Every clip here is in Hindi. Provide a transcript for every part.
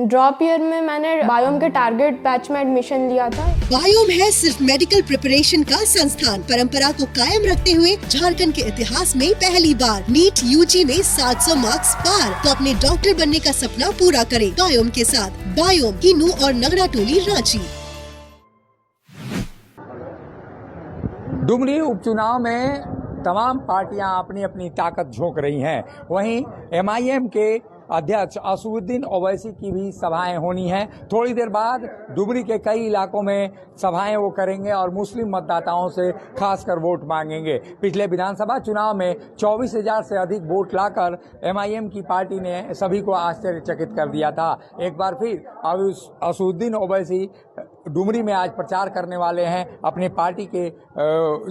ड्रॉप ईयर में मैंने बायोम के टारगेट बैच में एडमिशन लिया था। बायोम है सिर्फ मेडिकल प्रिपरेशन का संस्थान। परंपरा को कायम रखते हुए झारखंड के इतिहास में पहली बार नीट यूजी में 700 मार्क्स पार। तो अपने डॉक्टर बनने का सपना पूरा करें बायोम के साथ। बायोम किन्नू और नगरा टोली रांची। डुमरी उपचुनाव में तमाम पार्टियां अपनी अपनी ताकत झोंक रही हैं। वहीं एमआईएम के अध्यक्ष असदुद्दीन ओवैसी की भी सभाएं होनी हैं। थोड़ी देर बाद डुमरी के कई इलाकों में सभाएं वो करेंगे और मुस्लिम मतदाताओं से खासकर वोट मांगेंगे। पिछले विधानसभा चुनाव में 24,000 से अधिक वोट लाकर एमआईएम की पार्टी ने सभी को आश्चर्यचकित कर दिया था। एक बार फिर असदुद्दीन ओवैसी डुमरी में आज प्रचार करने वाले हैं अपनी पार्टी के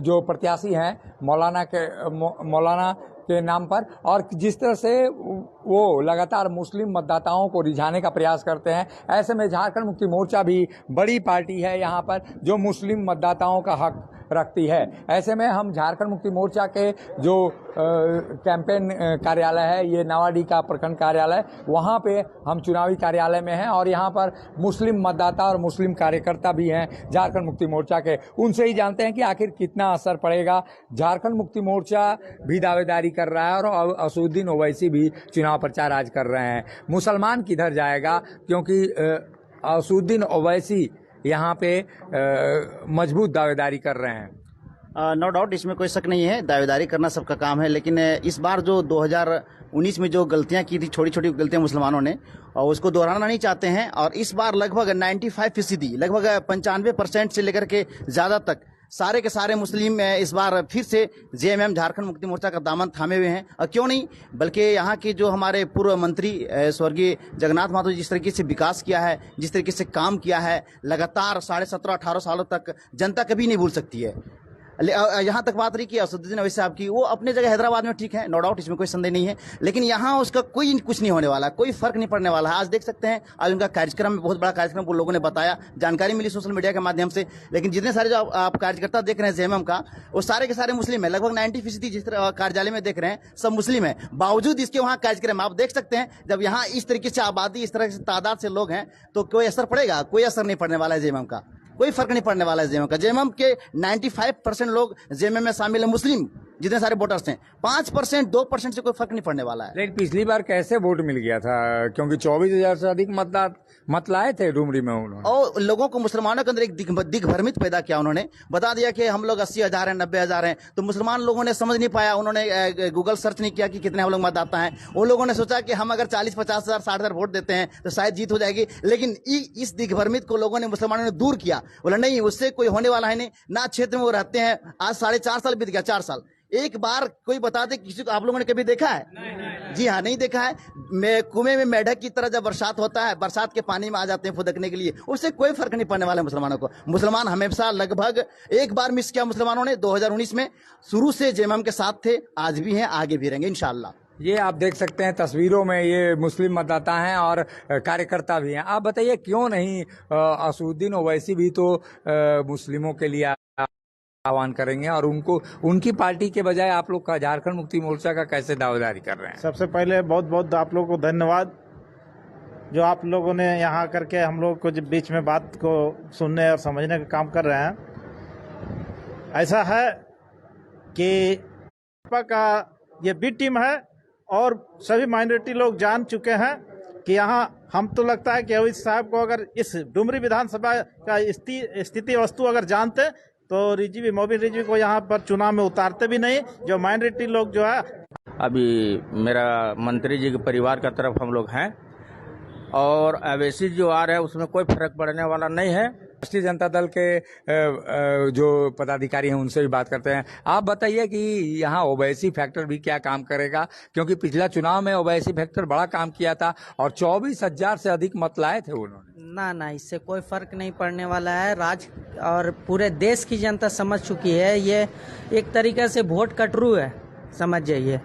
जो प्रत्याशी हैं मौलाना के नाम पर, और जिस तरह से वो लगातार मुस्लिम मतदाताओं को रिझाने का प्रयास करते हैं। ऐसे में झारखंड मुक्ति मोर्चा भी बड़ी पार्टी है यहाँ पर जो मुस्लिम मतदाताओं का हक रखती है। ऐसे में हम झारखंड मुक्ति मोर्चा के जो कैंपेन कार्यालय है, ये नवाडी का प्रखंड कार्यालय, वहाँ पे हम चुनावी कार्यालय में हैं और यहाँ पर मुस्लिम मतदाता और मुस्लिम कार्यकर्ता भी हैं झारखंड मुक्ति मोर्चा के। उनसे ही जानते हैं कि आखिर कितना असर पड़ेगा। झारखंड मुक्ति मोर्चा भी दावेदारी कर रहा है और असदुद्दीन ओवैसी भी चुनाव प्रचार आज कर रहे हैं। मुसलमान किधर जाएगा, क्योंकि असदुद्दीन ओवैसी यहाँ पे मजबूत दावेदारी कर रहे हैं। नो डाउट, इसमें कोई शक नहीं है, दावेदारी करना सबका काम है। लेकिन इस बार जो 2019 में जो गलतियां की थी, छोटी छोटी गलतियां मुसलमानों ने, और उसको दोहराना नहीं चाहते हैं। और इस बार लगभग 95%, लगभग 95% से लेकर के ज्यादा तक सारे के सारे मुस्लिम इस बार फिर से जेएमएम झारखंड मुक्ति मोर्चा का दामन थामे हुए हैं। और क्यों नहीं, बल्कि यहाँ के जो हमारे पूर्व मंत्री स्वर्गीय जगन्नाथ महतो जिस तरीके से विकास किया है, जिस तरीके से काम किया है, लगातार 17.5-18 सालों तक जनता कभी नहीं भूल सकती है। यहाँ तक बात रही कि असदुद्दीन ओवैसी साहब की, वो अपने जगह हैदराबाद में ठीक है, नो डाउट, इसमें कोई संदेह नहीं है। लेकिन यहाँ उसका कोई कुछ नहीं होने वाला, कोई फर्क नहीं पड़ने वाला है। आज देख सकते हैं, आज उनका कार्यक्रम में, बहुत बड़ा कार्यक्रम वो लोगों ने बताया, जानकारी मिली सोशल मीडिया के माध्यम से। लेकिन जितने सारे जो आप कार्यकर्ता देख रहे हैं जेएमएम का, वो सारे के सारे मुस्लिम है। लगभग 90% जिस तरह कार्यालय में देख रहे हैं सब मुस्लिम है। बावजूद इसके वहाँ कार्यक्रम आप देख सकते हैं, जब यहाँ इस तरीके से आबादी, इस तरह से तादाद से लोग हैं, तो कोई असर पड़ेगा? कोई असर नहीं पड़ने वाला है जेएमएम का, कोई फर्क नहीं पड़ने वाला है जेएमएम का। जेएमएम के 95% लोग जेएमएम में शामिल है, मुस्लिम जितने सारे वोटर्स हैं। 5%, 2% से कोई फर्क नहीं पड़ने वाला है। लेकिन पिछली बार कैसे वोट मिल गया था, क्योंकि 24,000 से अधिक मत लाए थे डुमरी में उन्होंने, और लोगों को, मुसलमानों के अंदर एक दिग्भ्रमित पैदा किया। उन्होंने बता दिया कि हम लोग 80,000 हैं, 90,000 हैं, तो मुसलमान लोगों ने समझ नहीं पाया। उन्होंने गूगल सर्च नहीं किया कि कितने हम लोग मतदाता हैं। उन लोगों ने सोचा कि हम अगर 40-50,000, 60,000 वोट देते हैं तो शायद जीत हो जाएगी। लेकिन इस दिग्भ्रमित को लोगों ने, मुसलमानों ने दूर किया। बोला नहीं, उससे कोई होने वाला है नहीं। ना क्षेत्र में वो रहते हैं, आज 4.5 साल बीत गया, 4 साल। एक बार कोई बता दे, किसी को आप लोगों ने कभी देखा है? नहीं। जी हाँ, नहीं देखा है। कुएं में मेढक की तरह जब बरसात होता है, बरसात के पानी में आ जाते हैं फुदकने के लिए, उससे कोई फर्क नहीं पड़ने वाला है मुसलमानों को। मुसलमान हमेशा, लगभग एक बार मिस किया मुसलमानों ने 2019 में, शुरू से जेएमएम के साथ थे, आज भी हैं, आगे भी रहेंगे इंशाअल्लाह। ये आप देख सकते हैं तस्वीरों में, ये मुस्लिम मतदाता हैं और कार्यकर्ता भी हैं। आप बताइए, क्यों नहीं असदुद्दीन ओवैसी भी तो मुस्लिमों के लिए आह्वान करेंगे, और उनकी पार्टी के बजाय आप लोग का झारखंड मुक्ति मोर्चा का कैसे दावेदारी कर रहे हैं? सबसे पहले बहुत बहुत आप लोगों को धन्यवाद, जो आप लोगों ने यहाँ करके हम लोग को बीच में बात को सुनने और समझने का काम कर रहे हैं। ऐसा है कि भाजपा का ये बी टीम है और सभी माइनॉरिटी लोग जान चुके हैं कि यहाँ, हम तो लगता है कि अवैध साहब को अगर इस डुमरी विधानसभा का स्थिति वस्तु अगर जानते तो मोबिन रिजवी को यहाँ पर चुनाव में उतारते भी नहीं। जो माइनॉरिटी लोग जो है, अभी मेरा मंत्री जी के परिवार का तरफ हम लोग हैं, और ओवैसी जो आ रहे हैं उसमें कोई फर्क पड़ने वाला नहीं है। राष्ट्रीय जनता दल के जो पदाधिकारी हैं उनसे भी बात करते हैं। आप बताइए कि यहाँ ओवैसी फैक्टर भी क्या काम करेगा, क्योंकि पिछला चुनाव में ओवैसी फैक्टर बड़ा काम किया था और 24,000 से अधिक मत लाए थे उन्होंने। ना, इससे कोई फर्क नहीं पड़ने वाला है। और पूरे देश की जनता समझ चुकी है, ये एक तरीके से वोट कटरू है, समझ जाइए।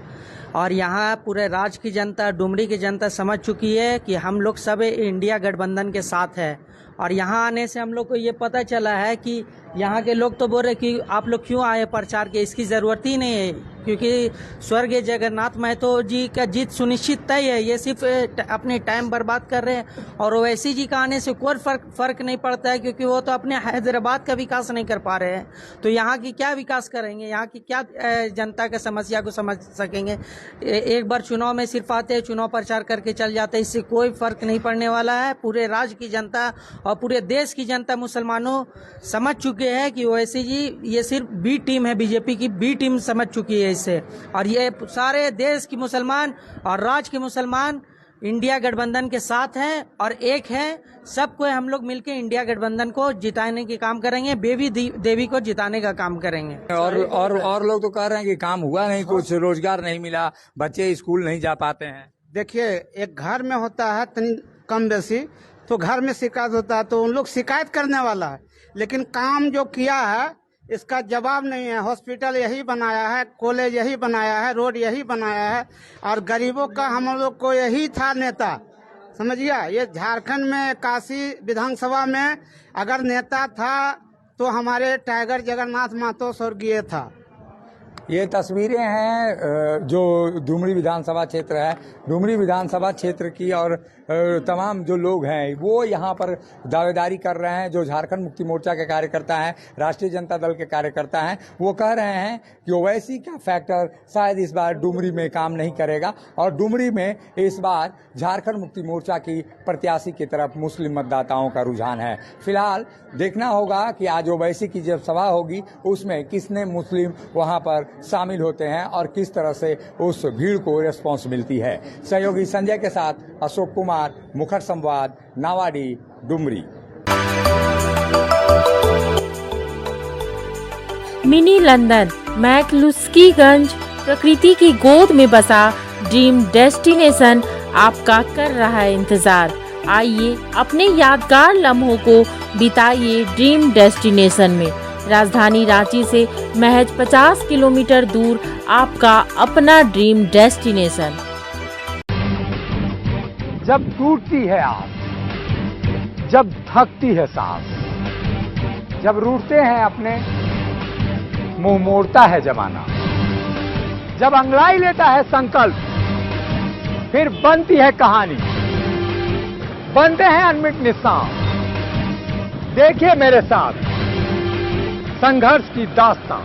और यहाँ पूरे राज्य की जनता, डुमरी की जनता समझ चुकी है कि हम लोग सब इंडिया गठबंधन के साथ है और यहाँ आने से हम लोग को ये पता चला है कि यहाँ के लोग तो बोल रहे कि आप लोग क्यों आए प्रचार के, इसकी ज़रूरत ही नहीं है, क्योंकि स्वर्गीय जगन्नाथ महतो जी का जीत सुनिश्चित तय है। ये सिर्फ अपने टाइम बर्बाद कर रहे हैं और ओवैसी जी का आने से कोई फर्क नहीं पड़ता है, क्योंकि वो तो अपने हैदराबाद का विकास नहीं कर पा रहे हैं, तो यहाँ की क्या विकास करेंगे, यहाँ की क्या जनता के समस्या को समझ सकेंगे। एक बार चुनाव में सिर्फ आते हैं, चुनाव प्रचार करके चल जाते हैं, इससे कोई फर्क नहीं पड़ने वाला है। पूरे राज्य की जनता और पूरे देश की जनता, मुसलमानों समझ चुके हैं कि ओवैसी जी ये सिर्फ बी टीम है, बीजेपी की बी टीम समझ चुकी है इससे। और ये सारे देश की मुसलमान और राज्य के मुसलमान इंडिया गठबंधन के साथ हैं और एक है। सबको हम लोग मिलकर इंडिया गठबंधन को जिताने के काम करेंगे, बेबी देवी को जिताने का काम करेंगे। और लोग तो कह रहे हैं कि काम हुआ नहीं, कुछ रोजगार नहीं मिला, बच्चे स्कूल नहीं जा पाते हैं। देखिए, एक घर में होता है कम बेसी, तो घर में शिकायत होता है तो उन लोग शिकायत करने वाला है, लेकिन काम जो किया है इसका जवाब नहीं है। हॉस्पिटल यही बनाया है, कॉलेज यही बनाया है, रोड यही बनाया है, और गरीबों का हम लोग को यही था नेता, समझिए। ये झारखंड में काशी विधानसभा में अगर नेता था तो हमारे टाइगर जगन्नाथ महतो स्वर्गीय था। ये तस्वीरें हैं जो डुमरी विधानसभा क्षेत्र है, डुमरी विधानसभा क्षेत्र की, और तमाम जो लोग हैं वो यहाँ पर दावेदारी कर रहे हैं। जो झारखंड मुक्ति मोर्चा के कार्यकर्ता हैं, राष्ट्रीय जनता दल के कार्यकर्ता हैं, वो कह रहे हैं कि ओवैसी का फैक्टर शायद इस बार डुमरी में काम नहीं करेगा और डुमरी में इस बार झारखंड मुक्ति मोर्चा की प्रत्याशी की तरफ मुस्लिम मतदाताओं का रुझान है। फिलहाल देखना होगा कि आज ओवैसी की जब सभा होगी उसमें कितने मुस्लिम वहाँ पर शामिल होते हैं और किस तरह से उस भीड़ को रिस्पॉन्स मिलती है। सहयोगी संजय के साथ अशोक कुमार, मुखर संवाद, नावाडी, डुमरी। मिनी लंदन मैक्लुस्कीगंज प्रकृति की गोद में बसा ड्रीम डेस्टिनेशन आपका कर रहा है इंतजार। आइए अपने यादगार लम्हों को बिताइए ड्रीम डेस्टिनेशन में। राजधानी रांची से महज 50 किलोमीटर दूर आपका अपना ड्रीम डेस्टिनेशन। जब टूटती है आस, जब थकती है सांस, जब रूठते हैं अपने, मुंह मोड़ता है जमाना, जब अंगड़ाई लेता है संकल्प, फिर बनती है कहानी, बनते हैं अनमिट निशान। देखिए मेरे साथ संघर्ष की दास्तां।